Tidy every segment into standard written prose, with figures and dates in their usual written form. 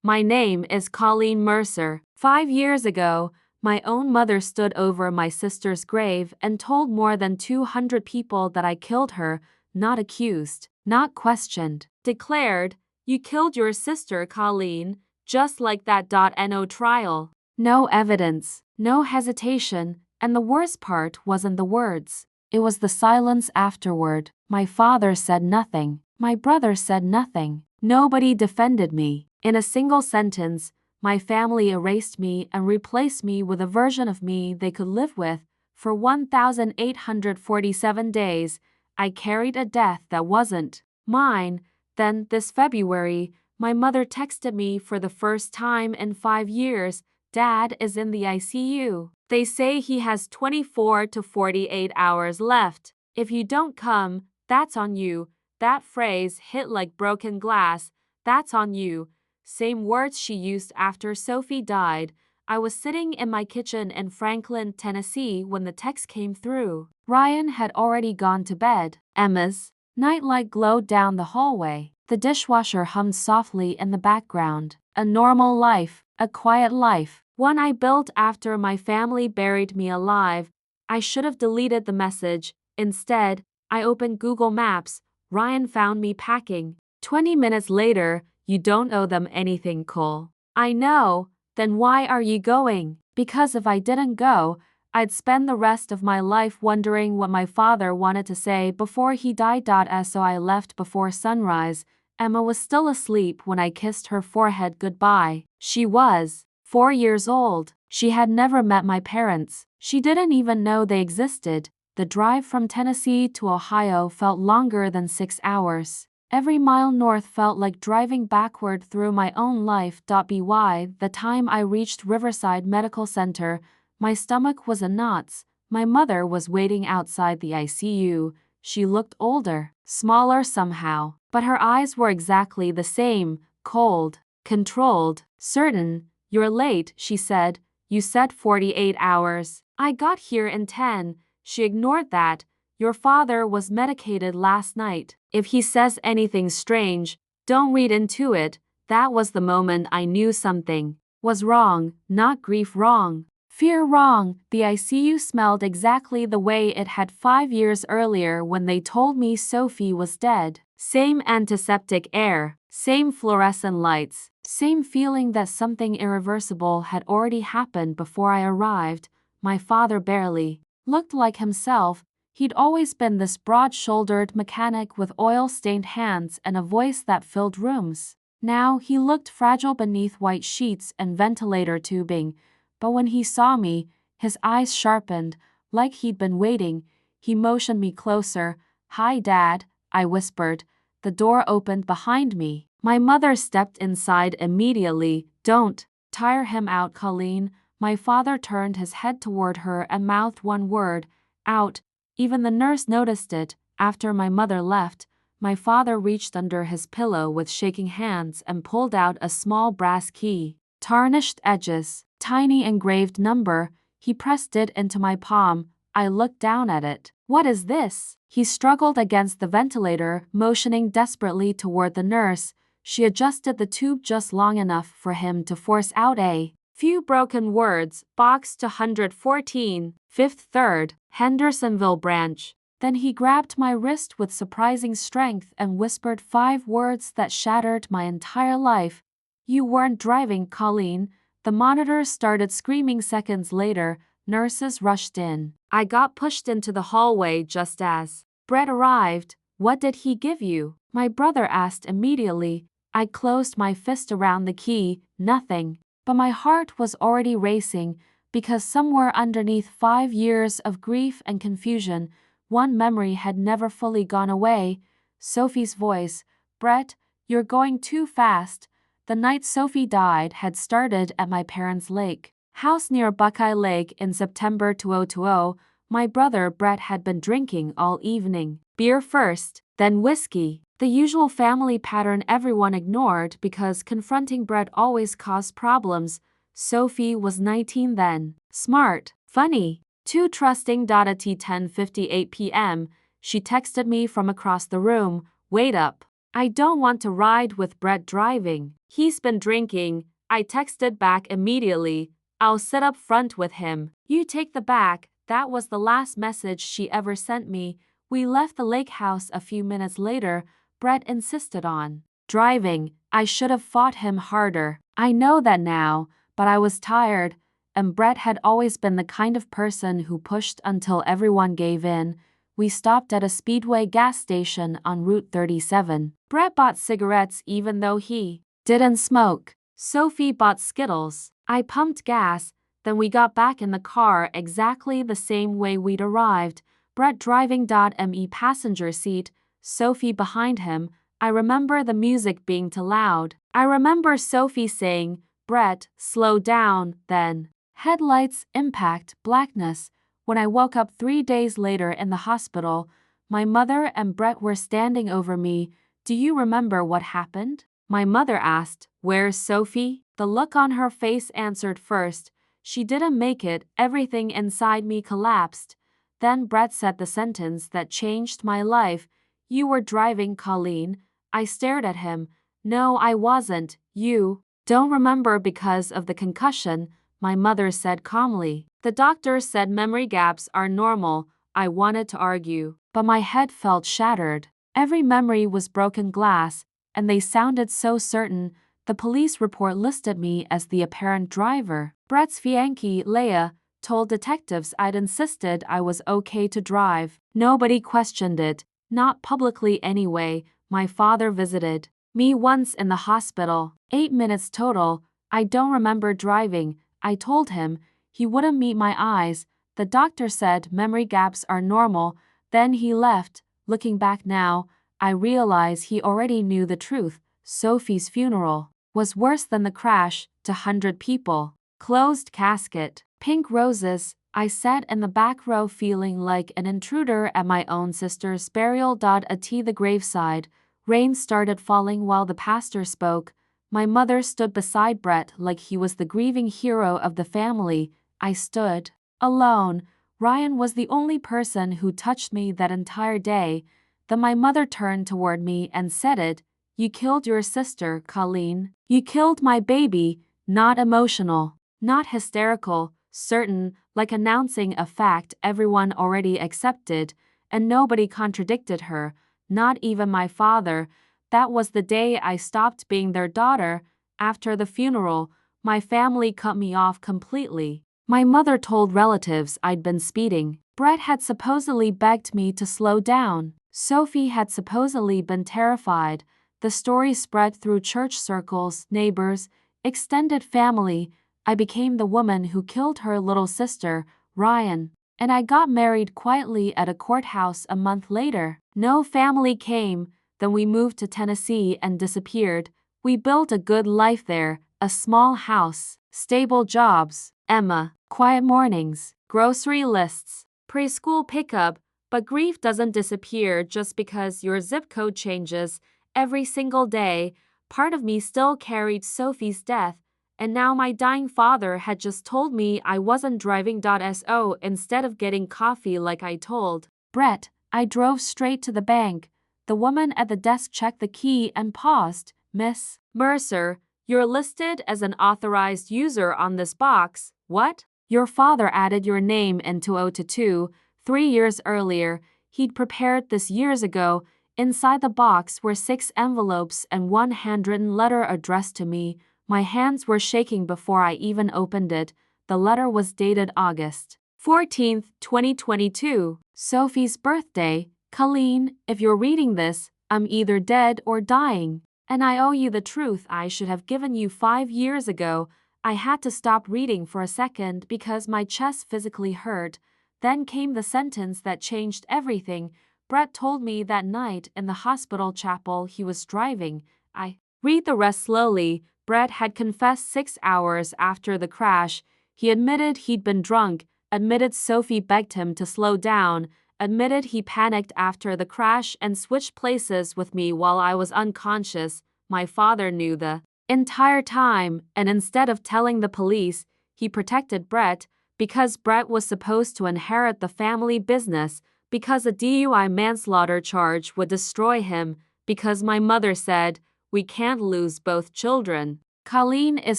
My name is Colleen Mercer. 5 years ago, my own mother stood over my sister's grave and told more than 200 people that I killed her, not accused, not questioned. Declared, "You killed your sister, Colleen, just like that. No trial. No evidence, no hesitation, and the worst part wasn't the words. It was the silence afterward. My father said nothing. My brother said nothing. Nobody defended me. In a single sentence, my family erased me and replaced me with a version of me they could live with. For 1,847 days, I carried a death that wasn't mine. Then, this February, my mother texted me for the first time in 5 years, "Dad is in the ICU. They say he has 24 to 48 hours left. If you don't come, that's on you." That phrase hit like broken glass. "That's on you." Same words she used after Sophie died. I was sitting in my kitchen in Franklin, Tennessee when the text came through. Ryan had already gone to bed. Emma's nightlight glowed down the hallway. The dishwasher hummed softly in the background. A normal life, a quiet life, one I built after my family buried me alive. I should have deleted the message. Instead, I opened Google Maps. Ryan found me packing. 20 minutes later, "You don't owe them anything, Cole." "I know. Then why are you going?" "Because if I didn't go, I'd spend the rest of my life wondering what my father wanted to say before he died. So I left before sunrise. Emma was still asleep when I kissed her forehead goodbye. She was 4 years old. She had never met my parents. She didn't even know they existed. The drive from Tennessee to Ohio felt longer than 6 hours. Every mile north felt like driving backward through my own life. By the time I reached Riverside Medical Center, my stomach was in knots. My mother was waiting outside the ICU. She looked older, smaller somehow, but her eyes were exactly the same, cold, controlled, certain. "You're late," she said. "You said 48 hours. I got here in 10. She ignored that. "Your father was medicated last night. If he says anything strange, don't read into it." That was the moment I knew something was wrong. Not grief wrong, fear wrong. The ICU smelled exactly the way it had 5 years earlier when they told me Sophie was dead. Same antiseptic air, same fluorescent lights, same feeling that something irreversible had already happened before I arrived. My father barely looked like himself. He'd always been this broad-shouldered mechanic with oil-stained hands and a voice that filled rooms. Now he looked fragile beneath white sheets and ventilator tubing, but when he saw me, his eyes sharpened, like he'd been waiting. He motioned me closer. "Hi, Dad," I whispered. The door opened behind me. My mother stepped inside immediately. "Don't tire him out, Colleen." My father turned his head toward her and mouthed one word, "Out." Even the nurse noticed it. After my mother left, my father reached under his pillow with shaking hands and pulled out a small brass key. Tarnished edges, tiny engraved number. He pressed it into my palm. I looked down at it. "What is this?" He struggled against the ventilator, motioning desperately toward the nurse. She adjusted the tube just long enough for him to force out a few broken words. "Box to 114, 5th 3rd, Hendersonville branch." Then he grabbed my wrist with surprising strength and whispered 5 words that shattered my entire life. "You weren't driving, Colleen." The monitors started screaming seconds later. Nurses rushed in. I got pushed into the hallway just as Brett arrived. "What did he give you?" my brother asked immediately. I closed my fist around the key. "Nothing." But my heart was already racing, because somewhere underneath 5 years of grief and confusion, one memory had never fully gone away. Sophie's voice. "Brett, you're going too fast." The night Sophie died had started at my parents' lake house near Buckeye Lake in September 2020. My brother Brett had been drinking all evening. Beer first, then whiskey. The usual family pattern everyone ignored because confronting Brett always caused problems. Sophie was 19 then. Smart, funny, too trusting. At 10:58 p.m., she texted me from across the room. "Wait up. I don't want to ride with Brett driving. He's been drinking. I texted back immediately. I'll sit up front with him. You take the back. That was the last message she ever sent me. We left the lake house a few minutes later. Brett insisted on driving. I should have fought him harder. I know that now, but I was tired, and Brett had always been the kind of person who pushed until everyone gave in. We stopped at a Speedway gas station on Route 37. Brett bought cigarettes even though he didn't smoke. Sophie bought Skittles. I pumped gas, then we got back in the car exactly the same way we'd arrived. Brett driving. Me passenger seat, Sophie behind him. I remember the music being too loud. I remember Sophie saying, "Brett, slow down," then headlights, impact, blackness. When I woke up 3 days later in the hospital, my mother and Brett were standing over me. "Do you remember what happened?" My mother asked. "Where's Sophie?" The look on her face answered first. She didn't make it. Everything inside me collapsed. Then Brett said the sentence that changed my life. "You were driving, Colleen." I stared at him. "No, I wasn't. You don't remember because of the concussion," my mother said calmly. "The doctor said memory gaps are normal." I wanted to argue, but my head felt shattered. Every memory was broken glass, and they sounded so certain. The police report listed me as the apparent driver. Brett's fiancée, Leah, told detectives I'd insisted I was okay to drive. Nobody questioned it, not publicly anyway. My father visited me once in the hospital. 8 minutes total. I don't remember driving. I told him. He wouldn't meet my eyes. The doctor said memory gaps are normal. Then he left. Looking back now, I realize he already knew the truth. Sophie's funeral was worse than the crash. 200 people. Closed casket. Pink roses. I sat in the back row feeling like an intruder at my own sister's burial. At the graveside, rain started falling while the pastor spoke. My mother stood beside Brett like he was the grieving hero of the family. I stood alone. Ryan was the only person who touched me that entire day. Then my mother turned toward me and said it. "You killed your sister, Colleen. You killed my baby." Not emotional, not hysterical, certain, like announcing a fact everyone already accepted, and nobody contradicted her, not even my father. That was the day I stopped being their daughter. After the funeral, my family cut me off completely. My mother told relatives I'd been speeding. Brett had supposedly begged me to slow down. Sophie had supposedly been terrified. The story spread through church circles, neighbors, extended family. I became the woman who killed her little sister, Ryan. And I got married quietly at a courthouse a month later. No family came. Then we moved to Tennessee and disappeared. We built a good life there, a small house, stable jobs, Emma, quiet mornings, grocery lists, preschool pickup. But grief doesn't disappear just because your zip code changes. Every single day, part of me still carried Sophie's death, and now my dying father had just told me I wasn't driving. So instead of getting coffee like I told Brett, I drove straight to the bank. The woman at the desk checked the key and paused. "Miss Mercer, you're listed as an authorized user on this box." "What?" "Your father added your name in 2022, 3 years earlier. He'd prepared this years ago." Inside the box were 6 envelopes and one handwritten letter addressed to me. My hands were shaking before I even opened it. The letter was dated August 14th, 2022. Sophie's birthday. "Colleen, if you're reading this, I'm either dead or dying. And I owe you the truth I should have given you 5 years ago." I had to stop reading for a second because my chest physically hurt. Then came the sentence that changed everything. Brett told me that night in the hospital chapel he was driving. I read the rest slowly. Brett had confessed 6 hours after the crash. He admitted he'd been drunk, admitted Sophie begged him to slow down, admitted he panicked after the crash and switched places with me while I was unconscious. My father knew the entire time, and instead of telling the police, he protected Brett because Brett was supposed to inherit the family business, because a DUI manslaughter charge would destroy him. because my mother said, we can't lose both children. Colleen is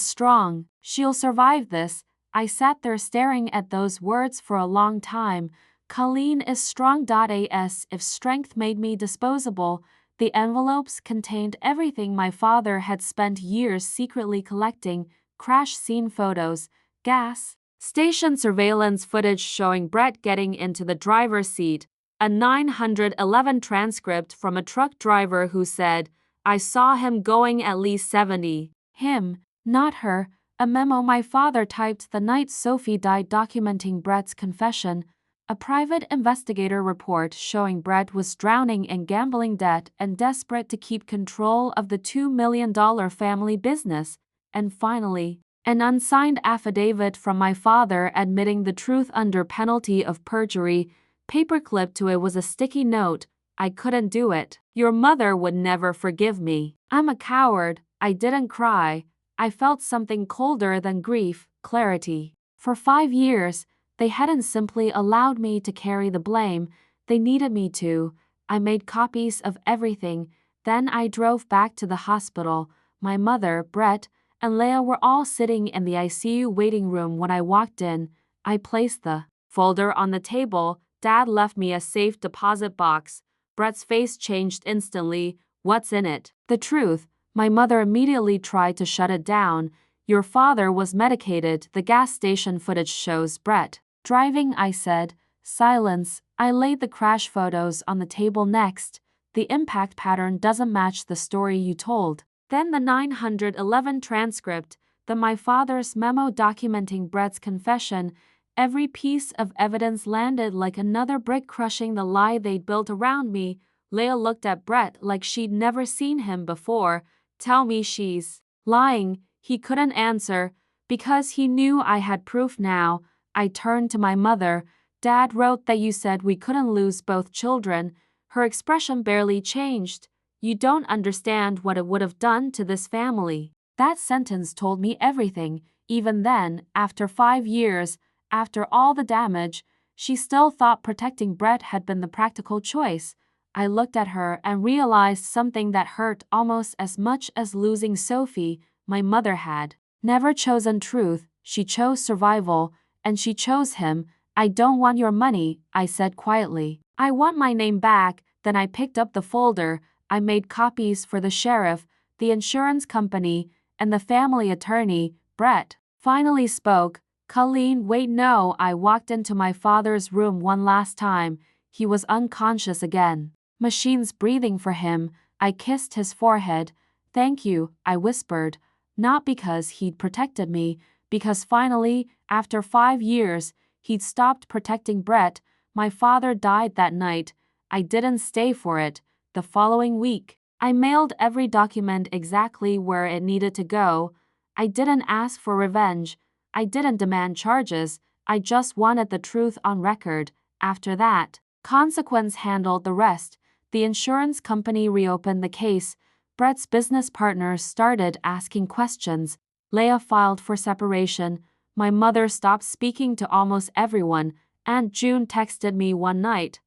strong. She'll survive this. I sat there staring at those words for a long time. Colleen is strong. As if strength made me disposable. The envelopes contained everything my father had spent years secretly collecting: crash scene photos, gas station surveillance footage showing Brett getting into the driver's seat, a 911 transcript from a truck driver who said, I saw him going at least 70. Him, not her. A memo my father typed the night Sophie died documenting Brett's confession. A private investigator report showing Brett was drowning in gambling debt and desperate to keep control of the $2 million family business. And finally, an unsigned affidavit from my father admitting the truth under penalty of perjury. Paperclipped to it was a sticky note: I couldn't do it. Your mother would never forgive me. I'm a coward. I didn't cry. I felt something colder than grief: clarity. For 5 years, they hadn't simply allowed me to carry the blame, they needed me to. I made copies of everything. Then I drove back to the hospital. My mother, Brett, and Leah were all sitting in the ICU waiting room when I walked in. I placed the folder on the table. Dad left me a safe deposit box. Brett's face changed instantly. What's in it? The truth. My mother immediately tried to shut it down. Your father was medicated. The gas station footage shows Brett driving, I said. Silence. I laid the crash photos on the table next. The impact pattern doesn't match the story you told. Then the 911 transcript, my father's memo documenting Brett's confession. Every piece of evidence landed like another brick, crushing the lie they'd built around me. Leah looked at Brett like she'd never seen him before. Tell me she's lying. He couldn't answer, because he knew I had proof now. I turned to my mother. Dad wrote that you said we couldn't lose both children. Her expression barely changed. You don't understand what it would have done to this family. That sentence told me everything. Even then, after 5 years, after all the damage, she still thought protecting Brett had been the practical choice. I looked at her and realized something that hurt almost as much as losing Sophie. My mother had never chosen truth. She chose survival, and she chose him. I don't want your money, I said quietly. I want my name back. Then I picked up the folder. I made copies for the sheriff, the insurance company, and the family attorney. Brett finally spoke. Colleen, wait, no. I walked into my father's room one last time. He was unconscious again. Machines breathing for him. I kissed his forehead. Thank you, I whispered. Not because he'd protected me, because finally, after 5 years, he'd stopped protecting Brett. My father died that night. I didn't stay for it. The following week, I mailed every document exactly where it needed to go. I didn't ask for revenge. I didn't demand charges. I just wanted the truth on record. After that, consequence handled the rest. The insurance company reopened the case. Brett's business partners started asking questions. Leah filed for separation. My mother stopped speaking to almost everyone. Aunt June texted me one night.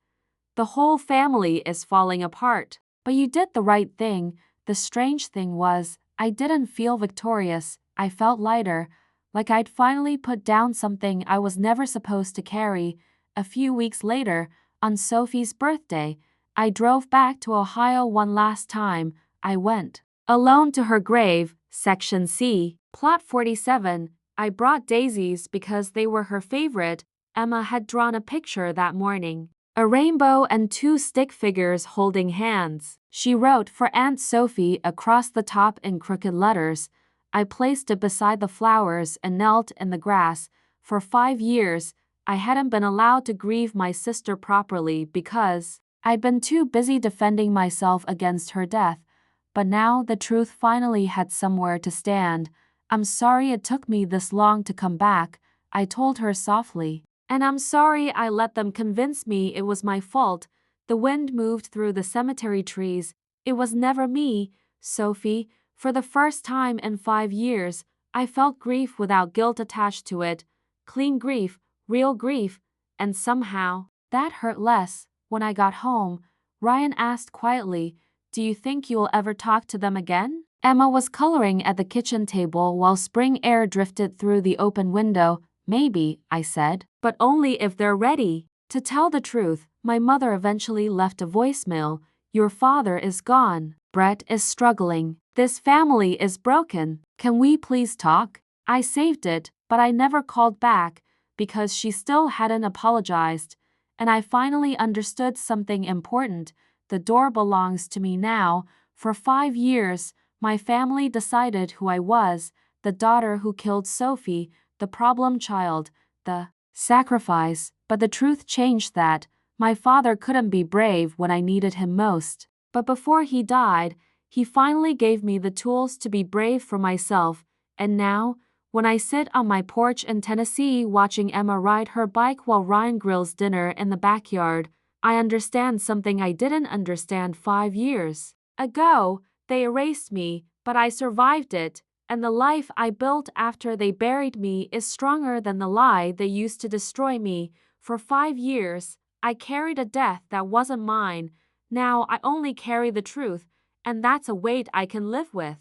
The whole family is falling apart. But you did the right thing. The strange thing was, I didn't feel victorious. I felt lighter, like I'd finally put down something I was never supposed to carry. A few weeks later, on Sophie's birthday, I drove back to Ohio one last time. I went alone to her grave. Section C. Plot 47. I brought daisies because they were her favorite. Emma had drawn a picture that morning. A rainbow and 2 stick figures holding hands. She wrote for Aunt Sophie across the top in crooked letters. I placed it beside the flowers and knelt in the grass. For 5 years, I hadn't been allowed to grieve my sister properly because I'd been too busy defending myself against her death. But now the truth finally had somewhere to stand. I'm sorry it took me this long to come back, I told her softly. And I'm sorry I let them convince me it was my fault. The wind moved through the cemetery trees. It was never me, Sophie. For the first time in 5 years, I felt grief without guilt attached to it. Clean grief, real grief. And somehow, that hurt less. When I got home, Ryan asked quietly, Do you think you'll ever talk to them again? Emma was coloring at the kitchen table while spring air drifted through the open window. Maybe, I said, but only if they're ready. To tell the truth, my mother eventually left a voicemail. Your father is gone. Brett is struggling. This family is broken. Can we please talk? I saved it, but I never called back because she still hadn't apologized. And I finally understood something important. The door belongs to me now. For 5 years, my family decided who I was, the daughter who killed Sophie, the problem child, the sacrifice, but the truth changed that. My father couldn't be brave when I needed him most. But before he died, he finally gave me the tools to be brave for myself, and now, when I sit on my porch in Tennessee watching Emma ride her bike while Ryan grills dinner in the backyard, I understand something I didn't understand 5 years ago. They erased me, but I survived it, and the life I built after they buried me is stronger than the lie they used to destroy me. For 5 years, I carried a death that wasn't mine. Now I only carry the truth, and that's a weight I can live with.